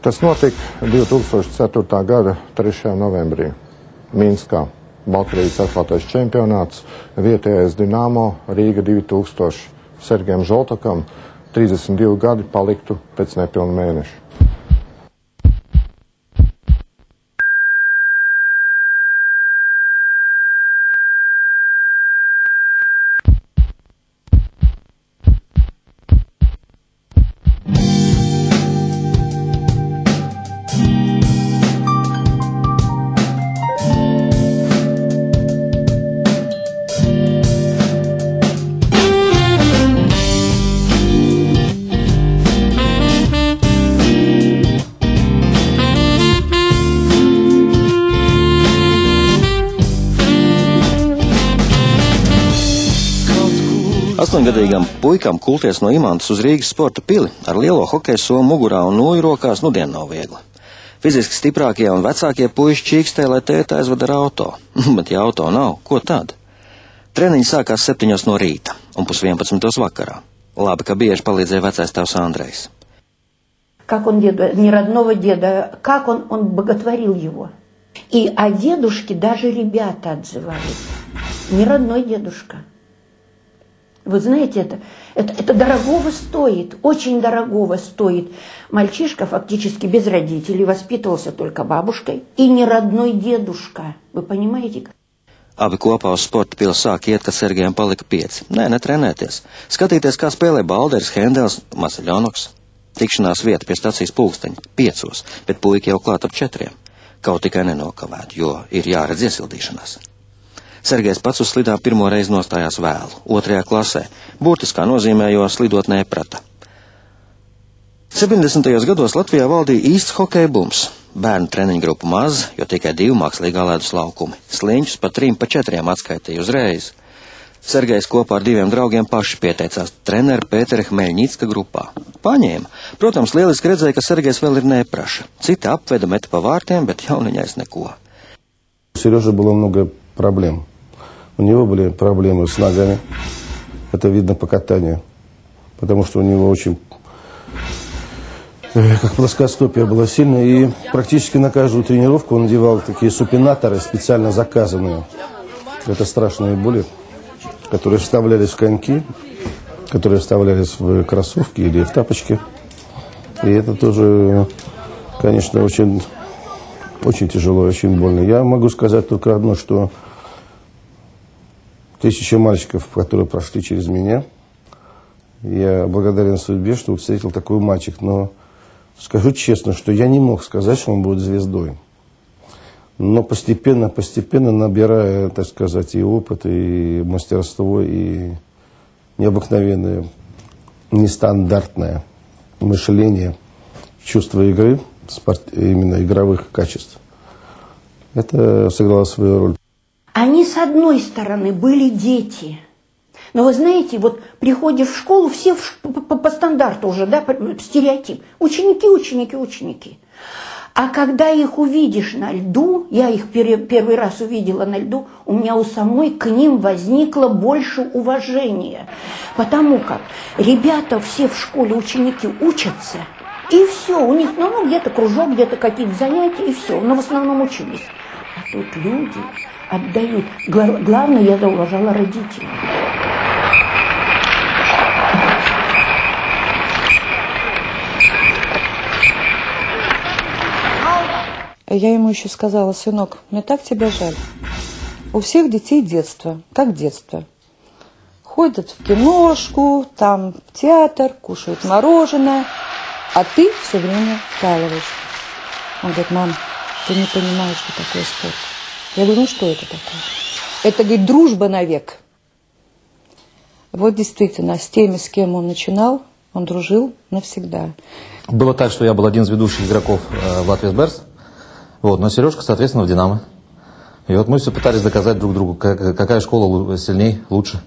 Tas notika 2004. gada 3. novembrī Minskā. Baltkrievijas atklātais čempionāts, vietējais Dinamo, Rīga 2000, Sergejam Žoltakam 32 gadi paliktu pēc nepilna mēneša. Astoņgadīgam puikam kulties no Imantas uz Rīgas sporta pili ar lielo hokeja somu mugurā un nūju rokās nudien nav viegli. Fiziski stiprākie un vecākie puiši čīkstē, lai tēta aizvada ar auto. Bet ja auto nav, ko tad? Treniņi sākās 7 no rīta un 10:30 vakarā. Labi, ka bieži palīdzēja vecais tēvs Andrejs. Как он деда, не родного деда, как он боготворил его. И о дедушке даже ребята отзывались. Не родной дедушка. Вы знаете, это дорогого стоит, очень дорогого стоит. Мальчишка фактически без родителей, воспитывался только бабушкой, и не родной дедушка. Вы понимаете? Abi kopā uz sporta pili sāk iet, kad Sergejam palika 5. Nē, trenēties. Skatīties, kā spēlē Balders, Hendels, Maceļonoks. Tikšanās vieta pie stacijas pulksteņa 5, bet puiki jau klāt ap 4. Kaut tikai nenokavēt, jo ir jāredz iesildīšanās. Sergejs pats uz slidām pirmo reizi nostājās vēlu, 2. klasē, burtiskā nozīmē, jo slidot neprata. 70. gados Latvijā valdīja īsts hokeja bums. Bērnu treniņu grupu maz, jo tikai 2 mākslīgā ledus laukumi. Sliņķus pa 3 pa 4 atskaitīja uzreiz. Sergejs kopā ar 2 draugiem paši pieteicās trenera Pētera Hmeļņicka grupā. Paņēma. Protams, lieliski redzēja, ka Sergejs vēl ir nepraša. Citi apveda, meta pa vārtiem, bet jauniņais neko. Сережа было много проблем. У него были проблемы с ногами. Это видно по катанию. Потому что у него очень, как плоскостопие было сильное. И практически на каждую тренировку он надевал такие супинаторы, специально заказанные. Это страшные боли, которые вставлялись в коньки, которые вставлялись в кроссовки или в тапочки. И это тоже, конечно, очень тяжело, очень больно. Я могу сказать только одно, что 1000 мальчиков, которые прошли через меня, я благодарен судьбе, что встретил такой мальчик. Но скажу честно, что я не мог сказать, что он будет звездой. Но постепенно, набирая, так сказать, и опыт, и мастерство, и необыкновенное, нестандартное мышление, чувство игры, именно игровых качеств, это сыграло свою роль. Они, с одной стороны, были дети. Но вы знаете, вот приходишь в школу, все по стандарту уже, да, стереотип. Ученики. А когда их увидишь на льду, я их первый раз увидела на льду, у меня у самой к ним возникло больше уважения. Потому как ребята все в школе, ученики учатся, и все, у них, ну, где-то кружок, где-то какие-то занятия, и все, но в основном учились. А тут люди отдают. Главное, я зауважала родителей. Я ему еще сказала: сынок, мне так тебя жаль. У всех детей детство, как детство. Ходят в киношку, там в театр, кушают мороженое, а ты все время вкалываешь. Он говорит: мам, ты не понимаешь, что такое спорт. Я говорю: ну что это такое? Это, говорит, дружба навек. Вот действительно, с теми, с кем он начинал, он дружил навсегда. Было так, что я был один из ведущих игроков в Латвии СБРС, вот, но Сережка, соответственно, в Динамо. И вот мы все пытались доказать друг другу, какая школа сильнее, лучше.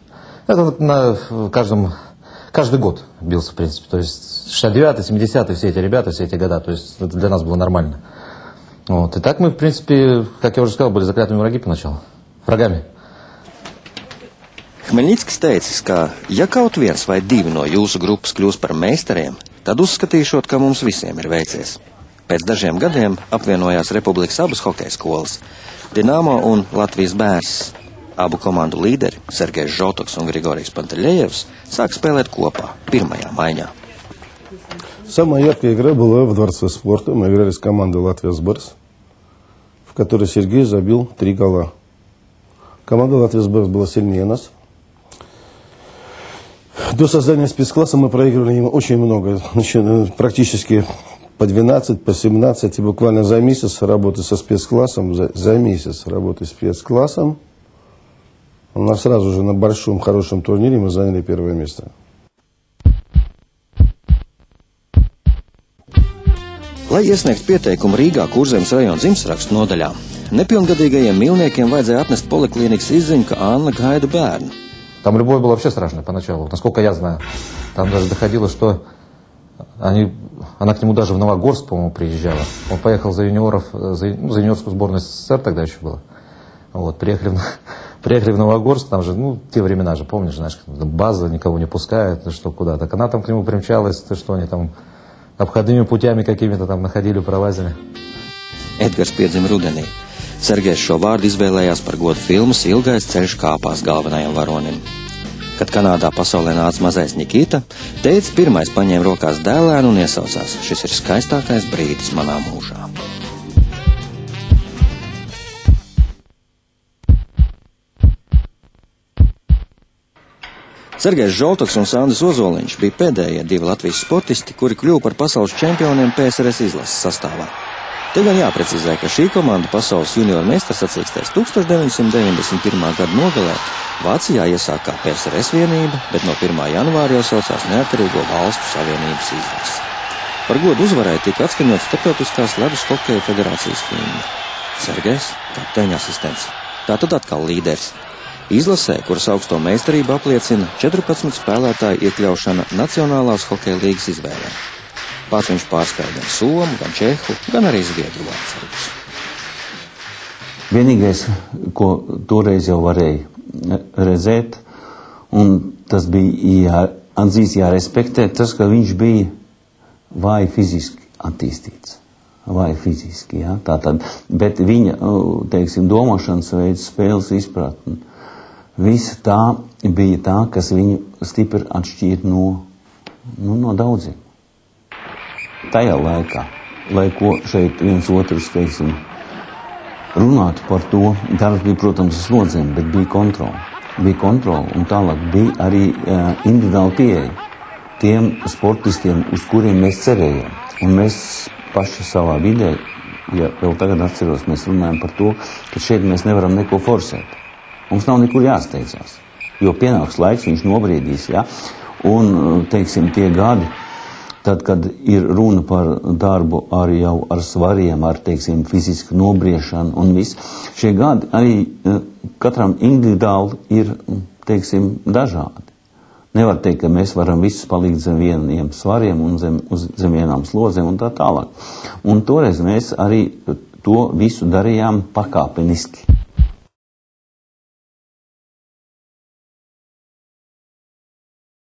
Это каждый год бился, в принципе. То есть 69-й, 70-й, все эти ребята, все эти года. То есть это для нас было нормально. Вот. И так мы, в принципе, как я уже сказал, были заклятыми враги поначалу. Врагами. Hmeļņickis teicis, ka ja kaut viens vai 2 no jūsu grupas kļūs par meistariem, tad uzskatīšot, ka mums visiem ir veicies. Pēc dažiem gadiem apvienojās Republikas abas hokeja skolas – Dinamo un Latvijas Bērs. Abu komandu līderi Sergejs Žoltoks un Grigorijs Panteleļevs sāk spēlēt kopā pirmajā maiņā. Самая яркая игра была в Дворце спорта. Мы играли с командой Латвия Сберс, в которой Сергей забил 3 гола. Команда Латвия Сберс была сильнее нас. До создания спецкласса мы проигрывали им очень много, практически по 12, по 17. И буквально за месяц работы со спецклассом, за месяц работы с спецклассом, у нас сразу же на большом хорошем турнире мы заняли первое место. Lai iesniegtu pieteikumu Rīgā Kurzemes rajona dzimstrakstu nodaļā, nepilngadīgajiem mīlniekiem vajadzēja atnest poliklīnikas izziņu, ka Anna gaida bērnu. Там любовь была вообще страшная поначалу, насколько я знаю. Там даже доходило, что она к нему даже в Новогорск, по-моему, приезжала. Он поехал за юниоров, за юниорскую сборную СССР тогда еще было. Вот, приехали в Новогорск, там же, те времена же, помнишь, знаешь, база, никого не пускает, что куда. Так она там к нему примчалась, что они там обходными путями какими-то там находили, пролазили. Edgars piedzima rudenī. Sergejs šo vārdu izvēlējās par godu filmas Ilgais ceļš kāpās galvenajam varonim. Kad Kanādā pasaulē nāca mazais Nikita, tētis pirmais paņēma rokās dēlēnu un iesaucās: šis ir skaistākais brīdis manā mūžā. Sergejs Žoltoks un Sandis Ozoliņš bija pēdējie 2 Latvijas sportisti, kuri kļuva par pasaules čempioniem PSRS izlases sastāvā. Te gan jāprecizē, ka šī komanda pasaules junioru meistarsacīkstēs 1991. Gada nogalē Vācijā iesāk kā PSRS vienība, bet no 1. janvāra jau saucās Neatkarīgo valstu savienības izlases. Par godu uzvarai tika atskaņots Starptautiskās ledus hokeja federācijas himna. Sergejs, kapteiņa asistents, tātad atkal līderis. Izlasē, kuras augsto meistarību apliecina 14 spēlētāju iekļaušana Nacionālās hokeja līgas izvēlē. Pats viņš pārskāja gan somu, gan čehu, gan arī zviedru vārdsargus. Vienīgais, ko toreiz jau varēja redzēt, un tas bija jāatzīst, jārespektē, tas, ka viņš bija vāji fiziski attīstīts. Vāji fiziski, jā, tātad. Bet viņa, teiksim, domāšanas veids, spēles izpratne, visa tā bija tā, kas viņu stipri atšķīra no daudziem. Tajā laikā, lai ko šeit viens otrs, teiksim, runātu par to, darbs bija, protams, slodzēm, bet bija kontrola. Bija kontrola, un tālāk bija arī individuāli pieeja tiem sportistiem, uz kuriem mēs cerējām. Un mēs paši savā vidē, ja vēl tagad atceros, mēs runājam par to, ka šeit mēs nevaram neko forsēt. Mums nav nekur jāsteidzās, jo pienāks laiks, viņš nobriedīs, ja? Un, teiksim, tie gadi, tad, kad ir runa par darbu jau ar svariem, ar, teiksim, fizisku nobriešanu un viss, šie gadi arī katram individuāli ir, teiksim, dažādi. Nevar teikt, ka mēs varam visus palikt zem vieniem svariem un zem vienām slodzēm un tā tālāk. Un toreiz mēs arī to visu darījām pakāpeniski.